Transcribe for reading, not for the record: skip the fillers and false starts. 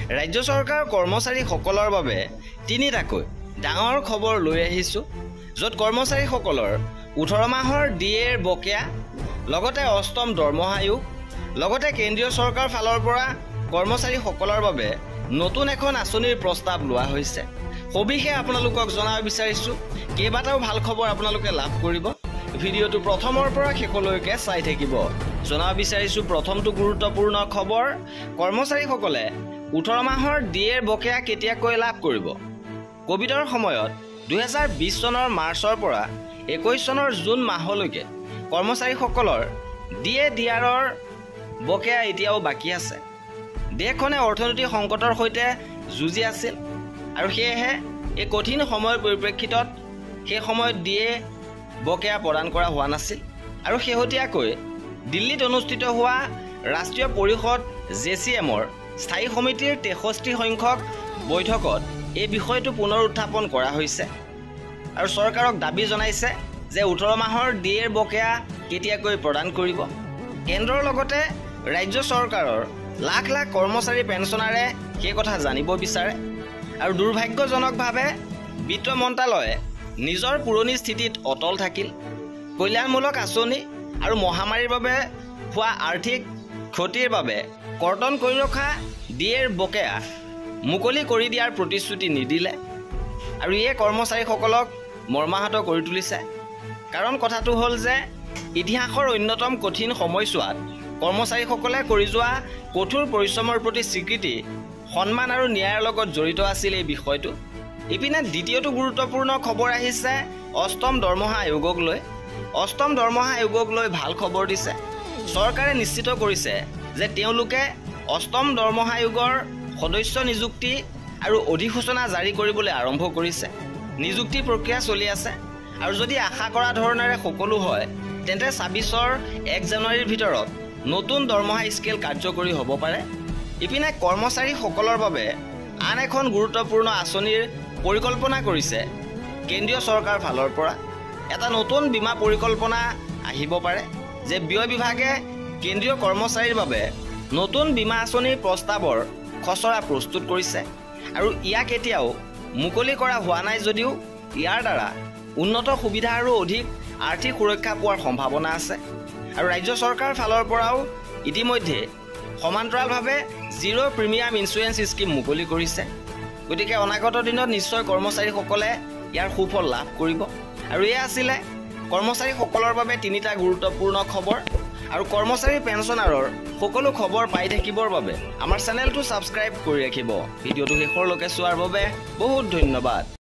ৰাজ্য চৰকাৰ কৰ্মচাৰীসকলৰ বাবে তিনিটাকৈ ডাঙৰ খবৰ লৈ আহিছোঁ, য'ত কৰ্মচাৰীসকলৰ 18 মাহৰ ডিএৰ বকেয়া, লগতে অষ্টম দৰমহা আয়োগ, লগতে কেন্দ্ৰীয় চৰকাৰ ফালৰ পৰা কৰ্মচাৰীসকলৰ বাবে নতুন এখন আঁচনিৰ প্ৰস্তাৱ লোৱা হৈছে। সবিশেষ আপোনালোকক জনাব বিচাৰিছোঁ। কেইবাটাও ভাল খবৰ আপোনালোকে লাভ কৰিব। ভিডিঅ'টো প্ৰথমৰ পৰা শেষলৈকে চাই থাকিব। জনাব বিচাৰিছোঁ প্ৰথমটো গুৰুত্বপূৰ্ণ খবৰ, কৰ্মচাৰীসকলে 18 মাহৰ ডিএৰ বকেয়া কেতিয়াকৈ লাভ কৰিব। কোভিডৰ সময়ত 2020 চনৰ মাৰ্চৰ পৰা 21 চনৰ জুন মাহলৈকে কৰ্মচাৰীসকলৰ ডিএৰ বকেয়া এতিয়াও বাকী আছে। দেশখনে অৰ্থনৈতিক সংকটৰ সৈতে যুঁজি আছিল আৰু সেয়েহে এই কঠিন সময়ৰ পৰিপ্ৰেক্ষিতত সেই সময়ত ডিএ বকেয়া প্ৰদান কৰা হোৱা নাছিল আৰু শেহতীয়াকৈ দিল্লীত অনুষ্ঠিত হোৱা ৰাষ্ট্ৰীয় পৰিষদ JCMৰ স্থায়ী সমিতিৰ 63 সংখ্যক বৈঠকত এই বিষয়টো পুনৰ উত্থাপন কৰা হৈছে আৰু চৰকাৰক দাবী জনাইছে যে 18 মাহৰ ডিএৰ বকেয়া কেতিয়াকৈ প্ৰদান কৰিব। কেন্দ্ৰৰ লগতে ৰাজ্য চৰকাৰৰ লাখ লাখ কৰ্মচাৰী পেঞ্চনাৰে সেই কথা জানিব বিচাৰে আৰু দুৰ্ভাগ্যজনকভাৱে বিত্ত মন্ত্ৰালয়ে নিজৰ পুৰণি স্থিতিত অটল থাকিল। কল্যাণমূলক আঁচনি আৰু মহামাৰীৰ বাবে হোৱা আৰ্থিক ক্ষতিৰ বাবে কৰ্তন কৰি ৰখা ডিএৰ বকেয়া মুকলি কৰি দিয়াৰ প্ৰতিশ্ৰুতি নিদিলে আৰু ইয়ে কৰ্মচাৰীসকলক মৰ্মাহত কৰি তুলিছে। কাৰণ কথাটো হ'ল যে ইতিহাসৰ অন্যতম কঠিন সময়ছোৱাত কৰ্মচাৰীসকলে কৰি যোৱা কঠোৰ পৰিশ্ৰমৰ প্ৰতি স্বীকৃতি, সন্মান আৰু ন্যায়ৰ লগত জড়িত আছিল এই বিষয়টো। ইপিনে দ্বিতীয়টো গুৰুত্বপূৰ্ণ খবৰ আহিছে অষ্টম দৰমহা আয়োগক লৈ। অষ্টম দৰমহা আয়োগক লৈ ভাল খবৰ দিছে। চৰকাৰে নিশ্চিত কৰিছে যে তেওঁলোকে অষ্টম দৰমহা আয়োগৰ সদস্য নিযুক্তি আৰু অধিসূচনা জাৰি কৰিবলৈ আৰম্ভ কৰিছে। নিযুক্তি প্ৰক্ৰিয়া চলি আছে আৰু যদি আশা কৰা ধৰণেৰে সকলো হয় তেন্তে 26ৰ 1 জানুৱাৰীৰ ভিতৰত নতুন দৰমহা স্কেল কাৰ্যকৰী হ'ব পাৰে। ইপিনে কৰ্মচাৰীসকলৰ বাবে আন এখন গুৰুত্বপূৰ্ণ আঁচনিৰ পৰিকল্পনা কৰিছে কেন্দ্ৰীয় চৰকাৰ ফালৰ পৰা। এটা নতুন বীমা পৰিকল্পনা আহিব পাৰে যে ব্যয় বিভাগে কেন্দ্ৰীয় কৰ্মচাৰীৰ বাবে নতুন বীমা আঁচনিৰ প্ৰস্তাৱৰ খচৰা প্ৰস্তুত কৰিছে আৰু ইয়াক এতিয়াও মুকলি কৰা হোৱা নাই যদিও ইয়াৰ দ্বাৰা উন্নত সুবিধা আৰু অধিক আৰ্থিক সুৰক্ষা পোৱাৰ সম্ভাৱনা আছে আৰু ৰাজ্য চৰকাৰ ফালৰ পৰাও ইতিমধ্যে সমান্তৰালভাৱে জিৰ' প্ৰিমিয়াম ইঞ্চুৰেঞ্চ স্কিম মুকলি কৰিছে। গতিকে অনাগত দিনত নিশ্চয় কৰ্মচাৰীসকলে ইয়াৰ সুফল লাভ কৰিব। আৰু এয়া আছিলে কৰ্মচাৰীসকলৰ বাবে তিনিটা গুৰুত্বপূৰ্ণ খবৰ। আৰু কৰ্মচাৰী পেঞ্চনাৰৰ সকলো খবৰ পাই থাকিবৰ বাবে আমাৰ চেনেলটো ছাবস্ক্ৰাইব কৰি ৰাখিব। ভিডিঅ'টো শেষলৈকে চোৱাৰ বাবে বহুত ধন্যবাদ।